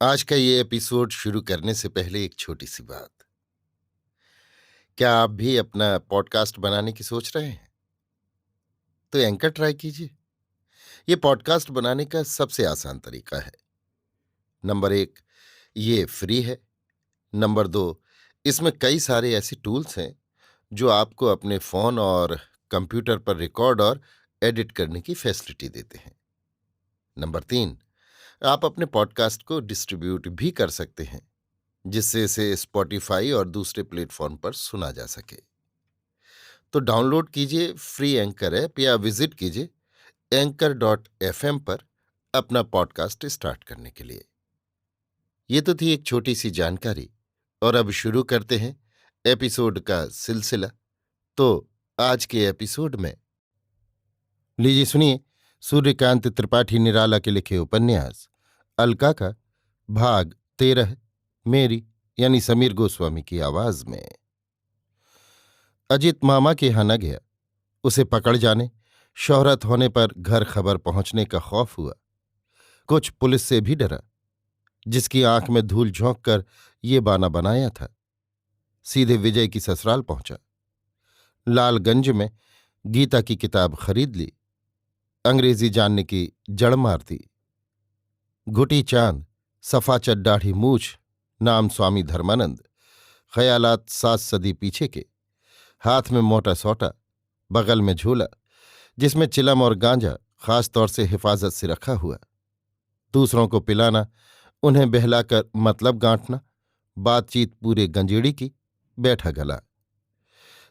आज का ये एपिसोड शुरू करने से पहले एक छोटी सी बात। क्या आप भी अपना पॉडकास्ट बनाने की सोच रहे हैं? तो एंकर ट्राई कीजिए। ये पॉडकास्ट बनाने का सबसे आसान तरीका है। नंबर 1, ये फ्री है। नंबर 2, इसमें कई सारे ऐसे टूल्स हैं जो आपको अपने फोन और कंप्यूटर पर रिकॉर्ड और एडिट करने की फैसिलिटी देते हैं। नंबर 3, आप अपने पॉडकास्ट को डिस्ट्रीब्यूट भी कर सकते हैं, जिससे इसे स्पॉटिफाई और दूसरे प्लेटफॉर्म पर सुना जा सके। तो डाउनलोड कीजिए फ्री एंकर ऐप या विजिट कीजिए anchor.fm पर अपना पॉडकास्ट स्टार्ट करने के लिए। ये तो थी एक छोटी सी जानकारी, और अब शुरू करते हैं एपिसोड का सिलसिला। तो आज के एपिसोड में लीजिए सुनिए सूर्यकांत त्रिपाठी निराला के लिखे उपन्यास अलका का भाग 13, मेरी यानी समीर गोस्वामी की आवाज में। अजित मामा के यहां न गया। उसे पकड़ जाने, शोहरत होने पर घर खबर पहुंचने का खौफ हुआ। कुछ पुलिस से भी डरा, जिसकी आंख में धूल झोंक कर ये बाना बनाया था। सीधे विजय की ससुराल पहुंचा। लालगंज में गीता की किताब खरीद ली। अंग्रेजी जानने की जड़ मार दी। घुटी चांद, सफाचट दाढ़ी मूछ, नाम स्वामी धर्मानंद, ख्यालात 7 सदी पीछे के, हाथ में मोटा सोटा, बगल में झोला जिसमें चिलम और गांजा खास तौर से हिफाजत से रखा हुआ। दूसरों को पिलाना, उन्हें बहलाकर मतलब गांठना, बातचीत पूरे गंजेड़ी की, बैठा गला।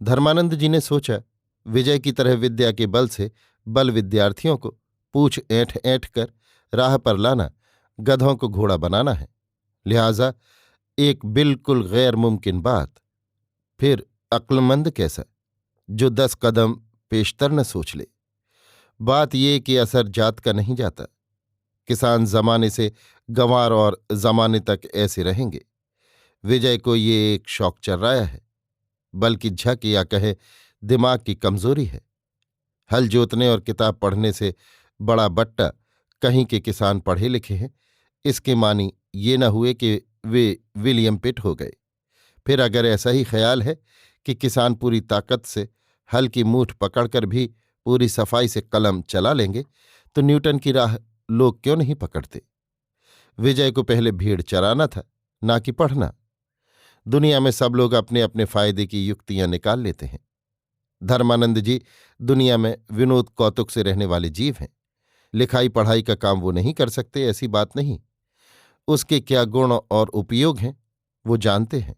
धर्मानंद जी ने सोचा, विजय की तरह विद्या के बल से बल विद्यार्थियों को पूछ ऐंठ ऐंठ कर राह पर लाना, गधों को घोड़ा बनाना है। लिहाजा एक बिल्कुल गैर मुमकिन बात। फिर अक्लमंद कैसा, जो 10 कदम पेशतर न सोच ले। बात ये कि असर जात का नहीं जाता। किसान जमाने से गंवार और जमाने तक ऐसे रहेंगे। विजय को ये एक शौक चर्राया है, बल्कि झक या कहे दिमाग की कमजोरी है। हल जोतने और किताब पढ़ने से बड़ा बट्टा कहीं के किसान पढ़े लिखे हैं, इसके मानी ये न हुए कि वे विलियम पिट हो गए। फिर अगर ऐसा ही ख्याल है कि किसान पूरी ताकत से हल की मूठ पकड़कर भी पूरी सफाई से कलम चला लेंगे, तो न्यूटन की राह लोग क्यों नहीं पकड़ते। विजय को पहले भीड़ चराना था, ना कि पढ़ना। दुनिया में सब लोग अपने अपने फायदे की युक्तियां निकाल लेते हैं। धर्मानंद जी दुनिया में विनोद कौतुक से रहने वाले जीव हैं। लिखाई पढ़ाई का काम वो नहीं कर सकते, ऐसी बात नहीं। उसके क्या गुण और उपयोग हैं वो जानते हैं,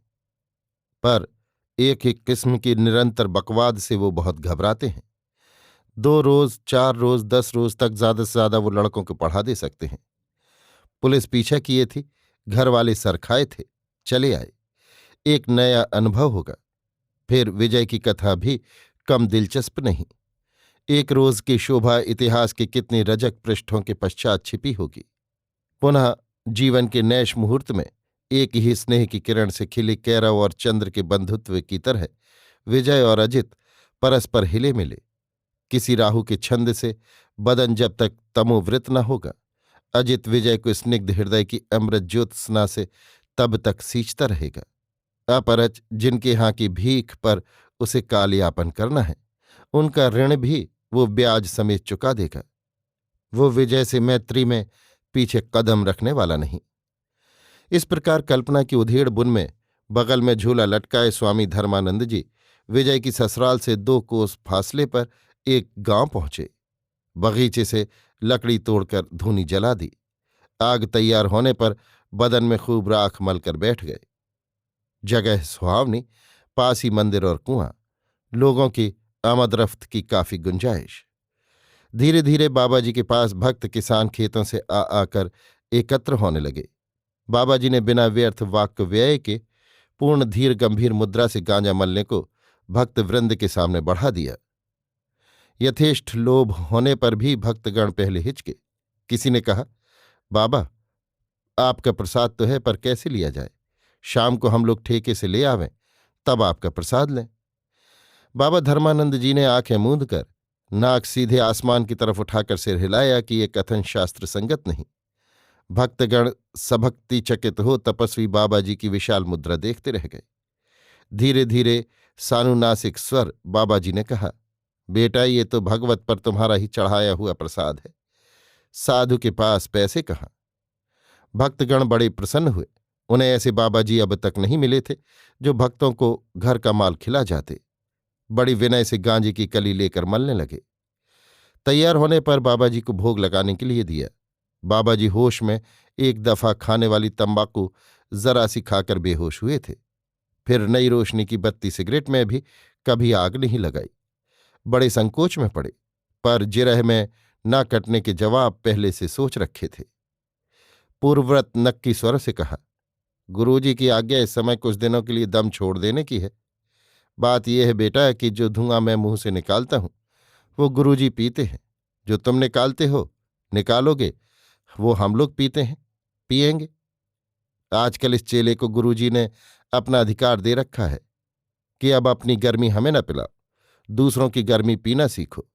पर एक एक किस्म की निरंतर बकवाद से वो बहुत घबराते हैं। 2 रोज, 4 रोज, 10 रोज तक ज्यादा से ज्यादा वो लड़कों को पढ़ा दे सकते हैं। पुलिस पीछा किए थी, घर वाले सरखाए थे, चले आए। एक नया अनुभव होगा। फिर विजय की कथा भी कम दिलचस्प नहीं। एक रोज की शोभा इतिहास के कितने रजक पृष्ठों के पश्चात छिपी होगी। पुनः जीवन के नैश मुहूर्त में एक ही स्नेह की किरण से खिले कैरव और चंद्र के बंधुत्व की तरह विजय और अजित परस्पर हिले मिले। किसी राहु के छंद से बदन जब तक तमोवृत न होगा, अजित विजय को स्निग्ध हृदय की अमृत ज्योत्सना से तब तक सींचता रहेगा। अपरच जिनके यहाँ की भीख पर उसे कालयापन करना है, उनका ऋण भी वो ब्याज समेत चुका देगा। वो विजय से मैत्री में पीछे कदम रखने वाला नहीं। इस प्रकार कल्पना की उधेड़ बुन में बगल में झूला लटकाए स्वामी धर्मानंद जी विजय की ससुराल से 2 कोस फासले पर एक गांव पहुंचे। बगीचे से लकड़ी तोड़कर धूनी जला दी। आग तैयार होने पर बदन में खूब राख मलकर बैठ गए। जगह सुहावनी, पास ही मंदिर और कुआं, लोगों की आमदरफ्त की काफी गुंजाइश। धीरे धीरे बाबा जी के पास भक्त किसान खेतों से आ आकर एकत्र होने लगे। बाबा जी ने बिना व्यर्थ वाक्य व्यय के पूर्ण धीर गंभीर मुद्रा से गांजा मलने को भक्त वृंद के सामने बढ़ा दिया। यथेष्ट लोभ होने पर भी भक्तगण पहले हिचके। किसी ने कहा, बाबा आपका प्रसाद तो है, पर कैसे लिया जाए? शाम को हम लोग ठेके से ले आवें, तब आपका प्रसाद लें। बाबा धर्मानंद जी ने आंखें मूंद कर नाक सीधे आसमान की तरफ उठाकर सिर हिलाया कि ये कथन शास्त्र संगत नहीं। भक्तगण सभक्ति चकित हो तपस्वी बाबा जी की विशाल मुद्रा देखते रह गए। धीरे धीरे सानुनासिक स्वर बाबा जी ने कहा, बेटा ये तो भगवत पर तुम्हारा ही चढ़ाया हुआ प्रसाद है, साधु के पास पैसे कहाँ। भक्तगण बड़े प्रसन्न हुए। उन्हें ऐसे बाबा जी अब तक नहीं मिले थे जो भक्तों को घर का माल खिला जाते। बड़ी विनय से गांजे की कली लेकर मलने लगे। तैयार होने पर बाबा जी को भोग लगाने के लिए दिया। बाबा जी होश में एक दफा खाने वाली तंबाकू जरा सी खाकर बेहोश हुए थे। फिर नई रोशनी की बत्ती सिगरेट में भी कभी आग नहीं लगाई। बड़े संकोच में पड़े, पर जिरह में न कटने के जवाब पहले से सोच रखे थे। पूर्वव्रत नक्की स्वर से कहा, गुरुजी की आज्ञा इस समय कुछ दिनों के लिए दम छोड़ देने की है। बात यह है बेटा कि जो धुआं मैं मुंह से निकालता हूं वो गुरुजी पीते हैं, जो तुम निकालते हो निकालोगे वो हम लोग पीते हैं पिएंगे। आजकल इस चेले को गुरुजी ने अपना अधिकार दे रखा है कि अब अपनी गर्मी हमें न पिलाओ, दूसरों की गर्मी पीना सीखो।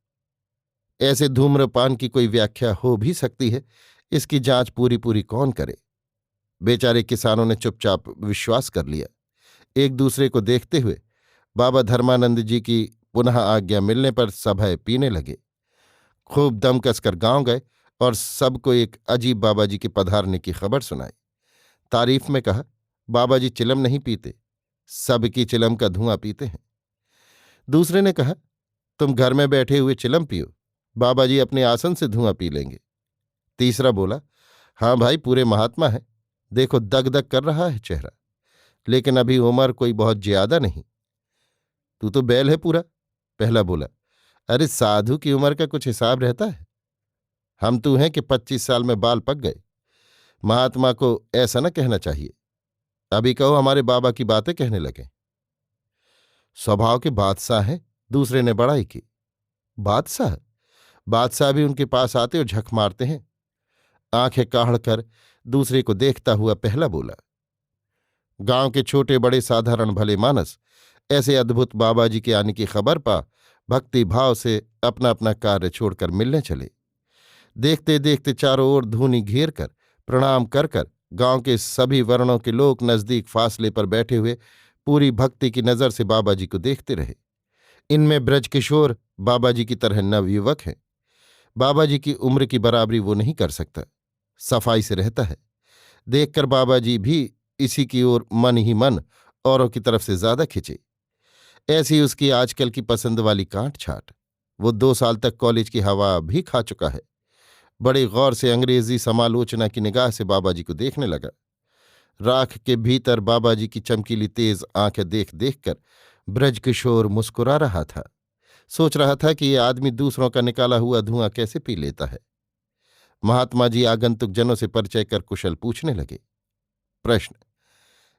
ऐसे धूम्रपान की कोई व्याख्या हो भी सकती है, इसकी जांच पूरी पूरी कौन करे। बेचारे किसानों ने चुपचाप विश्वास कर लिया। एक दूसरे को देखते हुए बाबा धर्मानंद जी की पुनः आज्ञा मिलने पर सभय पीने लगे। खूब दम कसकर गांव गए और सबको एक अजीब बाबा जी के पधारने की खबर सुनाई। तारीफ में कहा, बाबा जी चिलम नहीं पीते, सबकी चिलम का धुआं पीते हैं। दूसरे ने कहा, तुम घर में बैठे हुए चिलम पियो, बाबा जी अपने आसन से धुआं पी लेंगे। तीसरा बोला, हाँ भाई पूरे महात्मा है, देखो दग दग कर रहा है चेहरा, लेकिन अभी उम्र कोई बहुत ज्यादा नहीं। तू तो बैल है पूरा। पहला बोला, अरे साधु की उम्र का कुछ हिसाब रहता है। हम तू हैं कि 25 साल में बाल पक गए। महात्मा को ऐसा न कहना चाहिए। अभी कहो हमारे बाबा की बातें कहने लगे। स्वभाव के बादशाह हैं, दूसरे ने बड़ाई की। बादशाह? बादशाह भी उनके पास आते और झक मारते हैं। आंखें काढ़ कर दूसरे को देखता हुआ पहला बोला। गांव के छोटे बड़े साधारण भले मानस ऐसे अद्भुत बाबा जी के आने की खबर पा भक्ति भाव से अपना अपना कार्य छोड़कर मिलने चले। देखते देखते चारों ओर धूनी घेर कर प्रणाम कर कर गांव के सभी वर्णों के लोग नजदीक फासले पर बैठे हुए पूरी भक्ति की नजर से बाबा जी को देखते रहे। इनमें ब्रजकिशोर बाबा जी की तरह नवयुवक है। बाबा जी की उम्र की बराबरी वो नहीं कर सकता, सफाई से रहता है। देखकर बाबा जी भी इसी की ओर मन ही मन औरों की तरफ से ज्यादा खिंचे। ऐसी उसकी आजकल की पसंद वाली कांट छाट। वो 2 साल तक कॉलेज की हवा भी खा चुका है। बड़े गौर से अंग्रेजी समालोचना की निगाह से बाबा जी को देखने लगा। राख के भीतर बाबा जी की चमकीली तेज आंखें देख देख कर ब्रजकिशोर मुस्कुरा रहा था। सोच रहा था कि ये आदमी दूसरों का निकाला हुआ धुआं कैसे पी लेता है। महात्मा जी आगंतुक जनों से परिचय कर कुशल पूछने लगे। प्रश्न,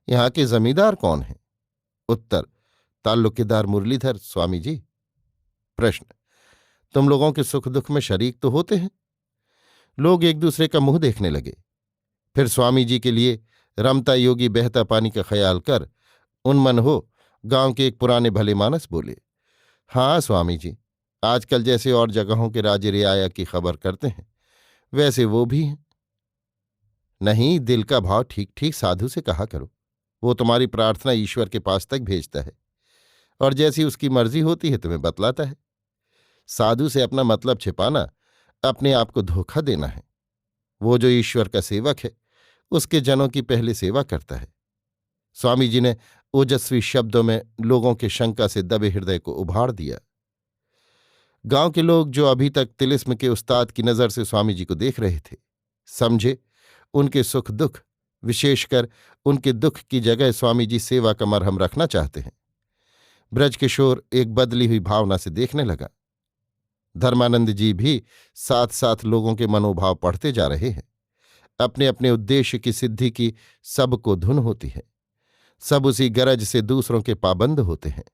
यहाँ के जमींदार कौन हैं? उत्तर, ताल्लुकेदार मुरलीधर स्वामी जी। प्रश्न, तुम लोगों के सुख दुख में शरीक तो होते हैं? लोग एक दूसरे का मुंह देखने लगे। फिर स्वामी जी के लिए रमता योगी बहता पानी का ख्याल कर उन्मन हो गांव के एक पुराने भले मानस बोले, हाँ स्वामी जी, आजकल जैसे और जगहों के राजे रियाया की खबर करते हैं वैसे वो भी हैं। नहीं, दिल का भाव ठीक ठीक साधु से कहा करो, वो तुम्हारी प्रार्थना ईश्वर के पास तक भेजता है और जैसी उसकी मर्जी होती है तुम्हें बतलाता है। साधु से अपना मतलब छिपाना अपने आप को धोखा देना है। वो जो ईश्वर का सेवक है उसके जनों की पहले सेवा करता है। स्वामी जी ने ओजस्वी शब्दों में लोगों के शंका से दबे हृदय को उभार दिया। गांव के लोग जो अभी तक तिलिस्म के उस्ताद की नजर से स्वामी जी को देख रहे थे, समझे उनके सुख दुख, विशेषकर उनके दुख की जगह स्वामी जी सेवा का मरहम रखना चाहते हैं। ब्रजकिशोर एक बदली हुई भावना से देखने लगा। धर्मानंद जी भी साथ साथ लोगों के मनोभाव पढ़ते जा रहे हैं। अपने अपने उद्देश्य की सिद्धि की सबको धुन होती है। सब उसी गरज से दूसरों के पाबंद होते हैं।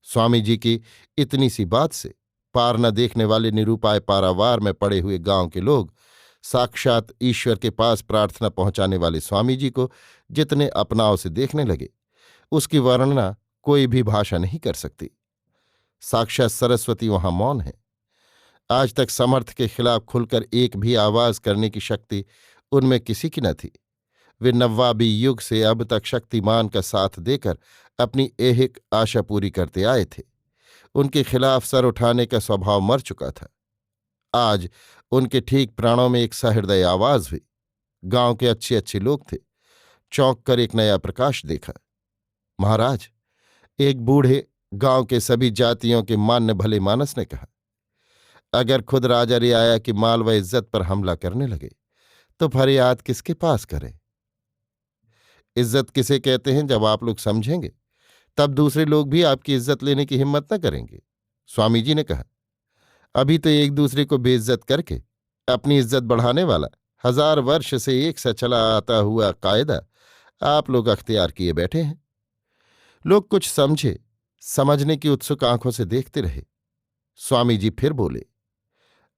स्वामी जी की इतनी सी बात से पार न देखने वाले निरूपाय पारावार में पड़े हुए गांव के लोग साक्षात ईश्वर के पास प्रार्थना पहुंचाने वाले स्वामी जी को जितने अपनाव से देखने लगे, उसकी वर्णना कोई भी भाषा नहीं कर सकती। साक्षात सरस्वती वहां मौन है। आज तक समर्थ के खिलाफ खुलकर एक भी आवाज करने की शक्ति उनमें किसी की न थी। वे नवाबी युग से अब तक शक्तिमान का साथ देकर अपनी ऐहिक आशा पूरी करते आए थे। उनके खिलाफ सर उठाने का स्वभाव मर चुका था। आज उनके ठीक प्राणों में एक सहृदय आवाज हुई। गांव के अच्छे अच्छे लोग थे। चौंक कर एक नया प्रकाश देखा। महाराज, एक बूढ़े गांव के सभी जातियों के मान्य भले मानस ने कहा, अगर खुद राजा रियाया की माल व इज्जत पर हमला करने लगे तो फरियाद किसके पास करें? इज्जत किसे कहते हैं जब आप लोग समझेंगे तब दूसरे लोग भी आपकी इज्जत लेने की हिम्मत न करेंगे। स्वामी जी ने कहा, अभी तो एक दूसरे को बेइज्जत करके अपनी इज्जत बढ़ाने वाला 1000 वर्ष से एक सा चला आता हुआ कायदा आप लोग अख्तियार किए बैठे हैं। लोग कुछ समझे, समझने की उत्सुक आंखों से देखते रहे। स्वामी जी फिर बोले,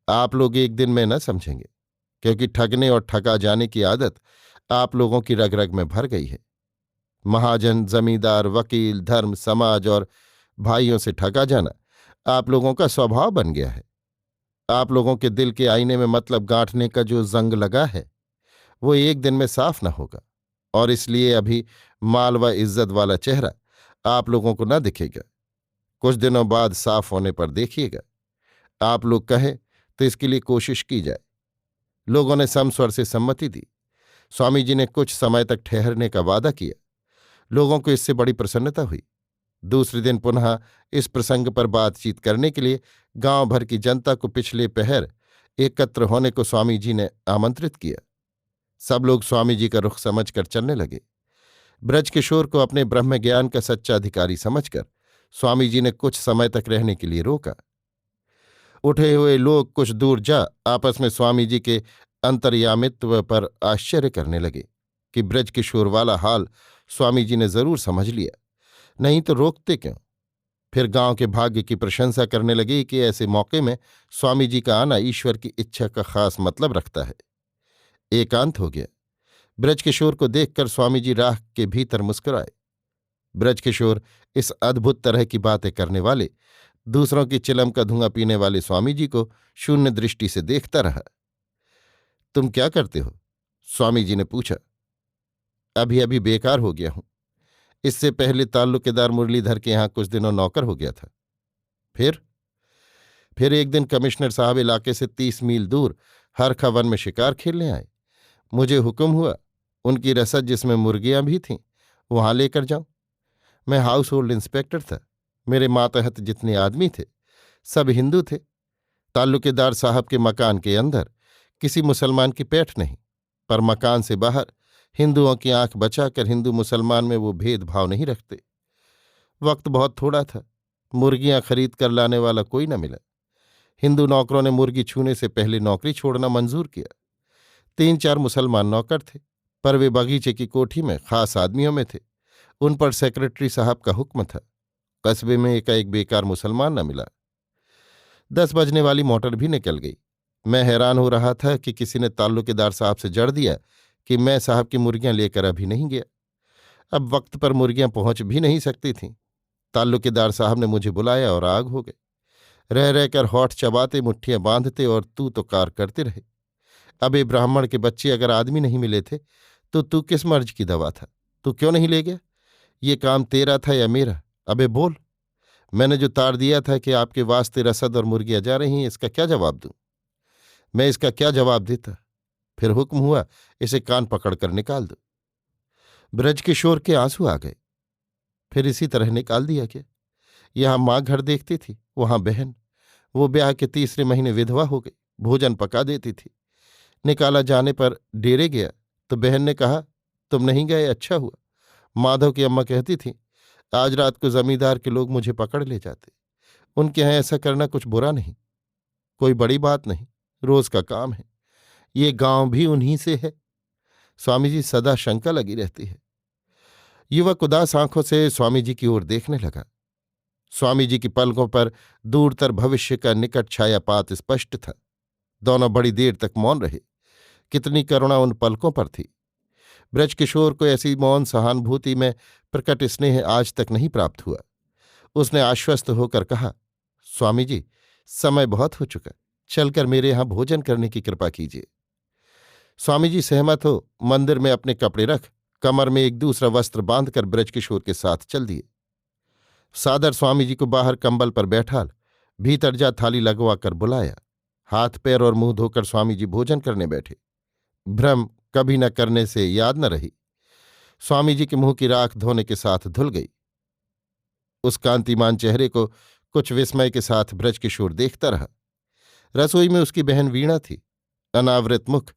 आप लोग एक दिन में न समझेंगे, क्योंकि ठगने और ठगा जाने की आदत आप लोगों की रग रग में भर गई है। महाजन, जमींदार, वकील, धर्म, समाज और भाइयों से ठगा जाना आप लोगों का स्वभाव बन गया है। आप लोगों के दिल के आईने में मतलब गांठने का जो जंग लगा है वो एक दिन में साफ न होगा, और इसलिए अभी माल व इज्जत वाला चेहरा आप लोगों को न दिखेगा। कुछ दिनों बाद साफ होने पर देखिएगा। आप लोग कहें तो इसके लिए कोशिश की जाए। लोगों ने समस्वर से सम्मति दी। स्वामी जी ने कुछ समय तक ठहरने का वादा किया। लोगों को इससे बड़ी प्रसन्नता हुई। दूसरे दिन पुनः इस प्रसंग पर बातचीत करने के लिए गांव भर की जनता को पिछले पहर एकत्र होने को स्वामी जी ने आमंत्रित किया। सब लोग स्वामी जी का रुख समझकर चलने लगे। ब्रजकिशोर को अपने ब्रह्म ज्ञान का सच्चा अधिकारी समझकर स्वामी जी ने कुछ समय तक रहने के लिए रोका। उठे हुए लोग कुछ दूर जा आपस में स्वामी जी के अंतर्यामित्व पर आश्चर्य करने लगे कि ब्रजकिशोर वाला हाल स्वामी जी ने जरूर समझ लिया, नहीं तो रोकते क्यों। फिर गांव के भाग्य की प्रशंसा करने लगे कि ऐसे मौके में स्वामी जी का आना ईश्वर की इच्छा का खास मतलब रखता है। एकांत हो गया। ब्रजकिशोर को देखकर स्वामी जी राह के भीतर मुस्कुराए। ब्रजकिशोर इस अद्भुत तरह की बातें करने वाले, दूसरों की चिलम का धुआं पीने वाले स्वामी जी को शून्य दृष्टि से देखता रहा। तुम क्या करते हो? स्वामी जी ने पूछा। अभी अभी बेकार हो गया हूं। इससे पहले ताल्लुकेदार मुरलीधर के यहां कुछ दिनों नौकर हो गया था। फिर एक दिन कमिश्नर साहब इलाके से 30 मील दूर हरखा वन में शिकार खेलने आए। मुझे हुक्म हुआ उनकी रसद जिसमें मुर्गियां भी थीं वहां लेकर जाऊं। मैं हाउस होल्ड इंस्पेक्टर था। मेरे मातहत जितने आदमी थे सब हिंदू थे। ताल्लुकेदार साहब के मकान के अंदर किसी मुसलमान की पैठ नहीं, पर मकान से बाहर हिंदुओं की आंख बचाकर हिंदू मुसलमान में वो भेदभाव नहीं रखते। वक्त बहुत थोड़ा था। मुर्गियां खरीद कर लाने वाला कोई न मिला। हिंदू नौकरों ने मुर्गी छूने से पहले नौकरी छोड़ना मंजूर किया। 3-4 मुसलमान नौकर थे, पर वे बगीचे की कोठी में खास आदमियों में थे। उन पर सेक्रेटरी साहब का हुक्म था। कस्बे में एकाएक बेकार मुसलमान न मिला। 10 बजने वाली मोटर भी निकल गई। मैं हैरान हो रहा था कि किसी ने ताल्लुकेदार साहब से जड़ दिया कि मैं साहब की मुर्गियां लेकर अभी नहीं गया। अब वक्त पर मुर्गियां पहुंच भी नहीं सकती थीं। ताल्लुकेदार साहब ने मुझे बुलाया और आग हो गए। रह रहकर होठ चबाते, मुट्ठियां बांधते और तू तो कार करते रहे। अबे ब्राह्मण के बच्चे, अगर आदमी नहीं मिले थे तो तू किस मर्ज की दवा था? तू क्यों नहीं ले गया? ये काम तेरा था या मेरा? अबे बोल। मैंने जो तार दिया था कि आपके वास्ते रसद और मुर्गियां जा रही हैं, इसका क्या जवाब दूं? मैं इसका क्या जवाब देता? फिर हुक्म हुआ, इसे कान पकड़कर निकाल दो। ब्रजकिशोर के आंसू आ गए। फिर इसी तरह निकाल दिया गया। यहां माँ घर देखती थी, वहां बहन। वो ब्याह के 3रे महीने विधवा हो गई। भोजन पका देती थी। निकाला जाने पर डेरे गया तो बहन ने कहा, तुम नहीं गए, अच्छा हुआ। माधव की अम्मा कहती थी, आज रात को जमींदार के लोग मुझे पकड़ ले जाते। उनके यहाँ ऐसा करना कुछ बुरा नहीं, कोई बड़ी बात नहीं, रोज का काम है। ये गांव भी उन्हीं से है। स्वामी जी सदा शंका लगी रहती है। युवक उदास आंखों से स्वामी जी की ओर देखने लगा। स्वामी जी की पलकों पर दूरतर भविष्य का निकट छायापात स्पष्ट था। दोनों बड़ी देर तक मौन रहे। कितनी करुणा उन पलकों पर थी। ब्रजकिशोर को ऐसी मौन सहानुभूति में प्रकट स्नेह आज तक नहीं प्राप्त हुआ। उसने आश्वस्त होकर कहा, स्वामी जी, समय बहुत हो चुका, चलकर मेरे यहां भोजन करने की कृपा कीजिए। स्वामी जी सहमत हो मंदिर में अपने कपड़े रख, कमर में एक दूसरा वस्त्र बांधकर ब्रजकिशोर के साथ चल दिए। सादर स्वामी जी को बाहर कंबल पर बैठाल, भीतर जा थाली लगवा कर बुलाया। हाथ पैर और मुंह धोकर स्वामी जी भोजन करने बैठे। भ्रम कभी न करने से याद न रही। स्वामी जी के मुंह की राख धोने के साथ धुल गई। उस कांतिमान चेहरे को कुछ विस्मय के साथ ब्रजकिशोर देखता रहा। रसोई में उसकी बहन वीणा थी। अनावृत मुख,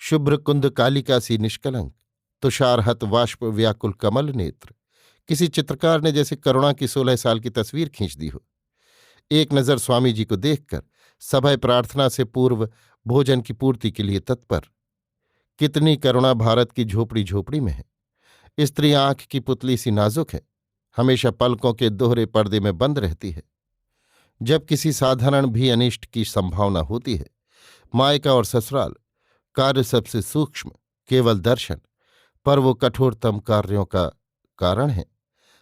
शुभ्र कुंद कालिका सी निष्कलंक, तुषारहत वाष्प व्याकुल कमल नेत्र, किसी चित्रकार ने जैसे करुणा की 16 साल की तस्वीर खींच दी हो। एक नजर स्वामी जी को देखकर सभय प्रार्थना से पूर्व भोजन की पूर्ति के लिए तत्पर। कितनी करुणा भारत की झोपड़ी झोपड़ी में है। स्त्री आंख की पुतली सी नाजुक है, हमेशा पलकों के दोहरे पर्दे में बंद रहती है। जब किसी साधारण भी अनिष्ट की संभावना होती है, मायका और ससुराल कार्य सबसे सूक्ष्म, केवल दर्शन, पर वो कठोरतम कार्यों का कारण है।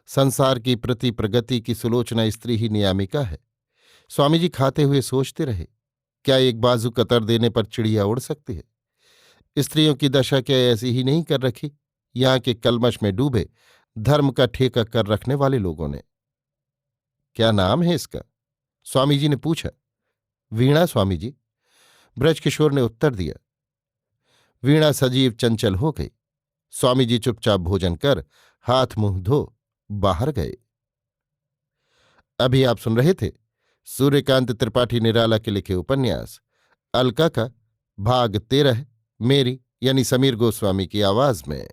संसार की प्रति प्रगति की सुलोचना स्त्री ही नियामिका है। स्वामी जी खाते हुए सोचते रहे, क्या एक बाजू कतर देने पर चिड़िया उड़ सकती है? स्त्रियों की दशा क्या ऐसी ही नहीं कर रखी यहाँ के कलमश में डूबे धर्म का ठेका कर रखने वाले लोगों ने? क्या नाम है इसका? स्वामी जी ने पूछा। वीणा स्वामी जी, ब्रजकिशोर ने उत्तर दिया। वीणा सजीव चंचल हो गई। स्वामी जी चुपचाप भोजन कर हाथ मुंह धो बाहर गए। अभी आप सुन रहे थे सूर्यकांत त्रिपाठी निराला के लिखे उपन्यास अलका का भाग 13, मेरी यानी समीर गोस्वामी की आवाज में।